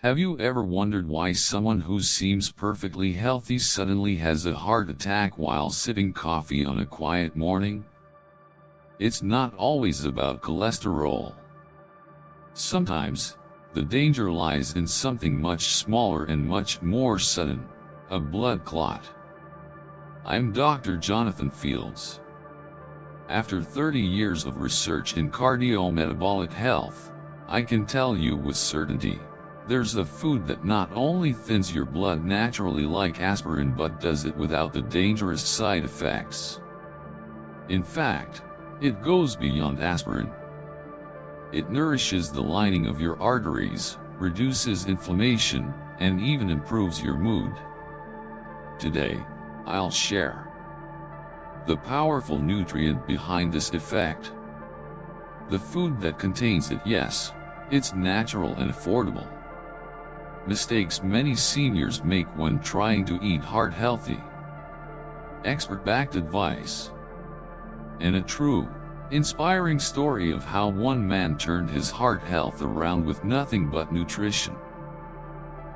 Have you ever wondered why someone who seems perfectly healthy suddenly has a heart attack while sipping coffee on a quiet morning? It's not always about cholesterol. Sometimes, the danger lies in something much smaller and much more sudden, a blood clot. I'm Dr. Jonathan Fields. After 30 years of research in cardiometabolic health, I can tell you with certainty, there's a food that not only thins your blood naturally like aspirin but does it without the dangerous side effects. In fact, it goes beyond aspirin. It nourishes the lining of your arteries, reduces inflammation, and even improves your mood. Today, I'll share the powerful nutrient behind this effect. The food that contains it, yes, it's natural and affordable. Mistakes many seniors make when trying to eat heart healthy. Expert-backed advice. And a true, inspiring story of how one man turned his heart health around with nothing but nutrition.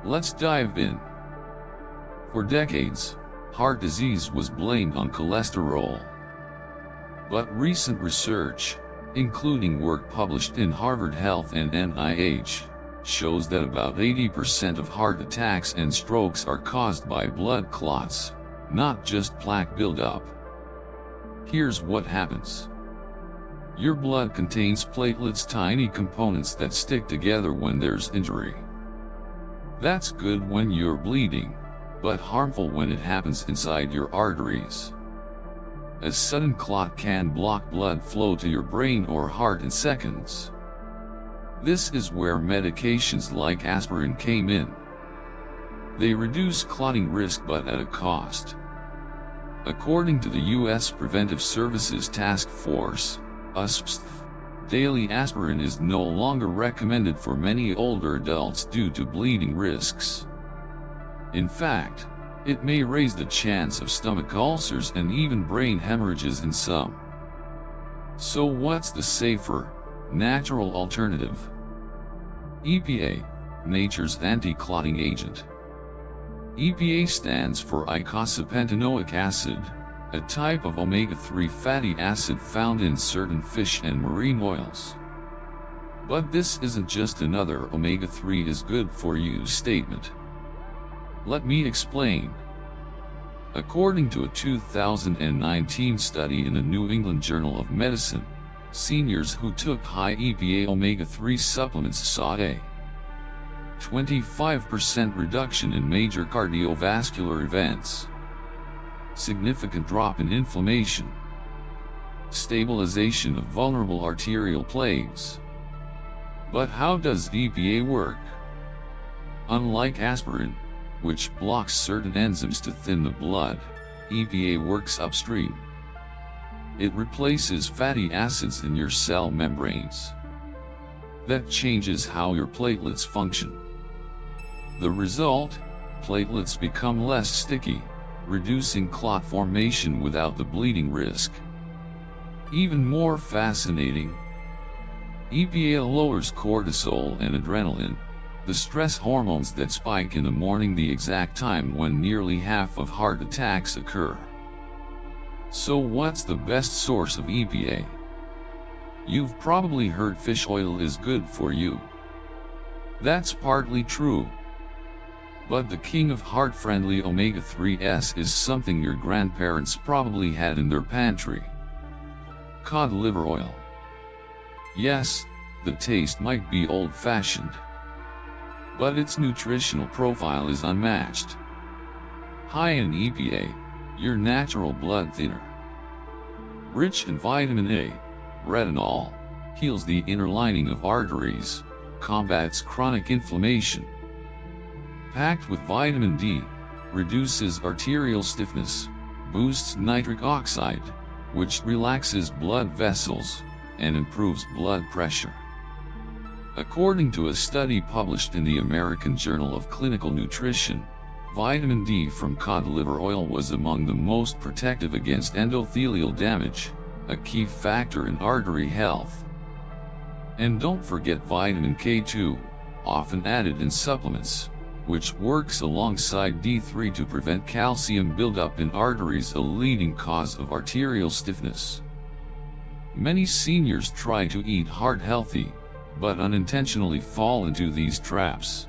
Let's dive in. For decades, heart disease was blamed on cholesterol. But recent research, including work published in Harvard Health and NIH, shows that about 80% of heart attacks and strokes are caused by blood clots, not just plaque buildup. Here's what happens. Your blood contains platelets, tiny components that stick together when there's injury. That's good when you're bleeding, but harmful when it happens inside your arteries. A sudden clot can block blood flow to your brain or heart in seconds. This is where medications like aspirin came in. They reduce clotting risk but at a cost. According to the U.S. Preventive Services Task Force, USPSTF, daily aspirin is no longer recommended for many older adults due to bleeding risks. In fact, it may raise the chance of stomach ulcers and even brain hemorrhages in some. So what's the safer, natural alternative? EPA, nature's anti-clotting agent. EPA stands for eicosapentaenoic acid, a type of omega-3 fatty acid found in certain fish and marine oils. But this isn't just another omega-3 is good for you statement. Let me explain. According to a 2019 study in the New England Journal of Medicine, seniors who took high EPA omega-3 supplements saw a 25% reduction in major cardiovascular events, significant drop in inflammation, stabilization of vulnerable arterial plaques. But how does EPA work? Unlike aspirin, which blocks certain enzymes to thin the blood, EPA works upstream. It replaces fatty acids in your cell membranes. That changes how your platelets function. The result? Platelets become less sticky, reducing clot formation without the bleeding risk. Even more fascinating, EPA lowers cortisol and adrenaline, the stress hormones that spike in the morning, the exact time when nearly half of heart attacks occur. So what's the best source of EPA? You've probably heard fish oil is good for you. That's partly true. But the king of heart-friendly omega-3s is something your grandparents probably had in their pantry. Cod liver oil. Yes, the taste might be old-fashioned, but its nutritional profile is unmatched. High in EPA, your natural blood thinner. Rich in vitamin A, retinol, heals the inner lining of arteries, combats chronic inflammation. Packed with vitamin D, reduces arterial stiffness, boosts nitric oxide, which relaxes blood vessels, and improves blood pressure. According to a study published in the American Journal of Clinical Nutrition, vitamin D from cod liver oil was among the most protective against endothelial damage, a key factor in artery health. And don't forget vitamin K2, often added in supplements, which works alongside D3 to prevent calcium buildup in arteries, a leading cause of arterial stiffness. Many seniors try to eat heart healthy, but unintentionally fall into these traps.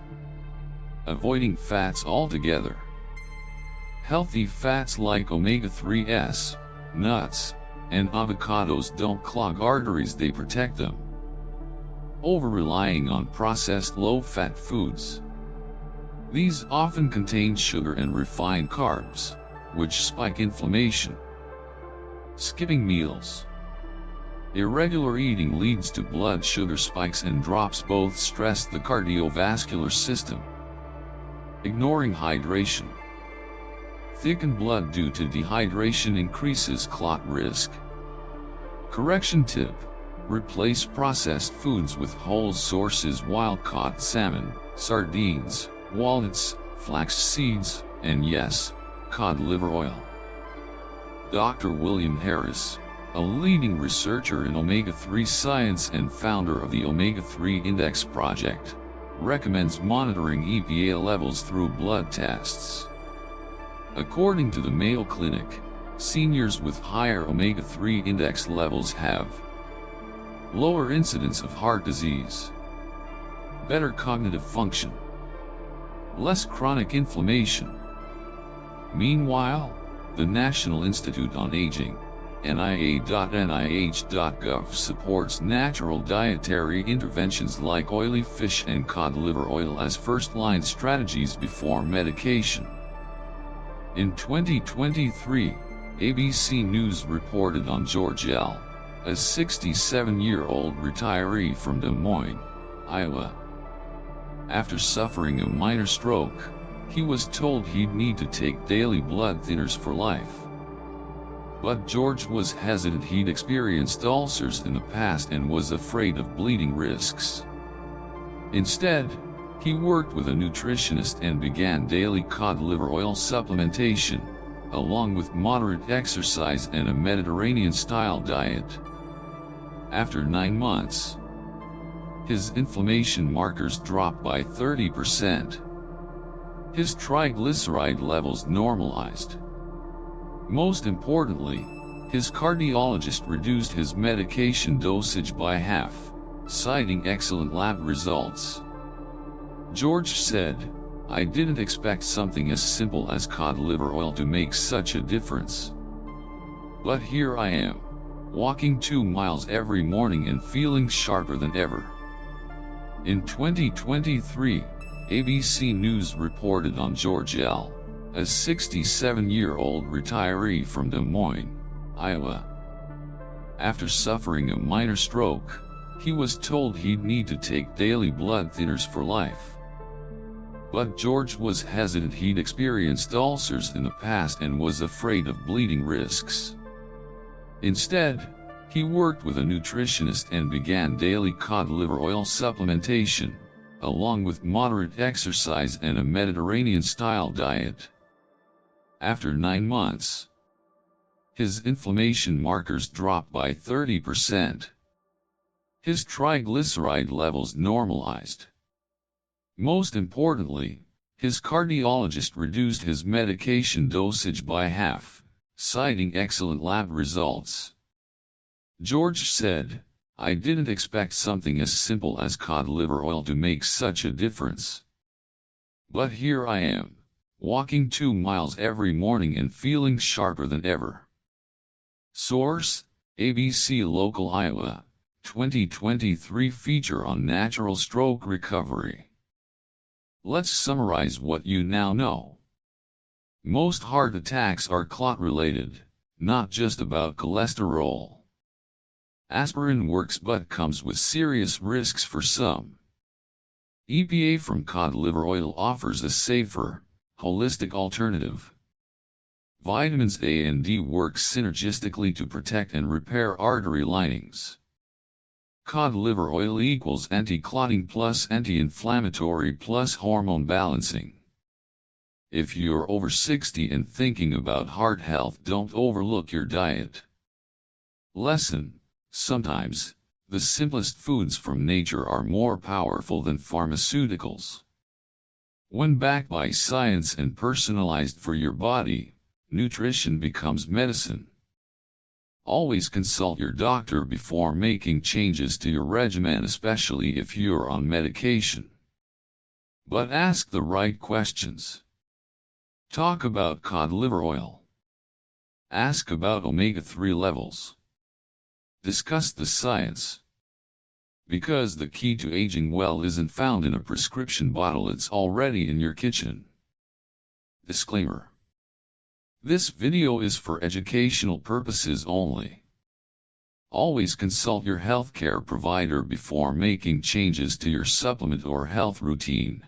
Avoiding fats altogether. Healthy fats like omega-3s, nuts, and avocados don't clog arteries, they protect them. Over-relying on processed low-fat foods. These often contain sugar and refined carbs, which spike inflammation. Skipping meals. Irregular eating leads to blood sugar spikes and drops, both stress the cardiovascular system. Ignoring hydration. Thickened blood due to dehydration increases clot risk. Correction tip: replace processed foods with whole sources: wild-caught salmon, sardines, walnuts, flax seeds, and yes, cod liver oil. Dr. William Harris, a leading researcher in omega-3 science and founder of the Omega-3 Index Project, recommends monitoring EPA levels through blood tests. According to the Mayo Clinic, seniors with higher omega-3 index levels have lower incidence of heart disease, better cognitive function, less chronic inflammation. Meanwhile, the National Institute on Aging, NIA.nih.gov, supports natural dietary interventions like oily fish and cod liver oil as first-line strategies before medication. In 2023, ABC News reported on George L., a 67-year-old retiree from Des Moines, Iowa. After suffering a minor stroke, he was told he'd need to take daily blood thinners for life. But George was hesitant. He'd experienced ulcers in the past and was afraid of bleeding risks. Instead, he worked with a nutritionist and began daily cod liver oil supplementation, along with moderate exercise and a Mediterranean-style diet. After 9 months, his inflammation markers dropped by 30%. His triglyceride levels normalized. Most importantly, his cardiologist reduced his medication dosage by half, citing excellent lab results. George said, "I didn't expect something as simple as cod liver oil to make such a difference. But here I am, walking 2 miles every morning and feeling sharper than ever." In 2023, ABC News reported on George L., a 67-year-old retiree from Des Moines, Iowa. After suffering a minor stroke, he was told he'd need to take daily blood thinners for life. But George was hesitant. He'd experienced ulcers in the past and was afraid of bleeding risks. Instead, he worked with a nutritionist and began daily cod liver oil supplementation, along with moderate exercise and a Mediterranean-style diet. After 9 months, his inflammation markers dropped by 30%. His triglyceride levels normalized. Most importantly, his cardiologist reduced his medication dosage by half, citing excellent lab results. George said, "I didn't expect something as simple as cod liver oil to make such a difference. But here I am, walking 2 miles every morning and feeling sharper than ever." Source: ABC Local Iowa, 2023 feature on natural stroke recovery. Let's summarize what you now know. Most heart attacks are clot-related, not just about cholesterol. Aspirin works but comes with serious risks for some. EPA from cod liver oil offers a safer, holistic alternative. Vitamins A and D work synergistically to protect and repair artery linings. Cod liver oil equals anti-clotting plus anti-inflammatory plus hormone balancing. If you're over 60 and thinking about heart health, don't overlook your diet. Lesson: sometimes, The simplest foods from nature are more powerful than pharmaceuticals. When backed by science and personalized for your body, nutrition becomes medicine. Always consult your doctor before making changes to your regimen, especially if you're on medication. But ask the right questions. Talk about cod liver oil. Ask about omega-3 levels. Discuss the science. Because the key to aging well isn't found in a prescription bottle, it's already in your kitchen. Disclaimer. This video is for educational purposes only. Always consult your healthcare provider before making changes to your supplement or health routine.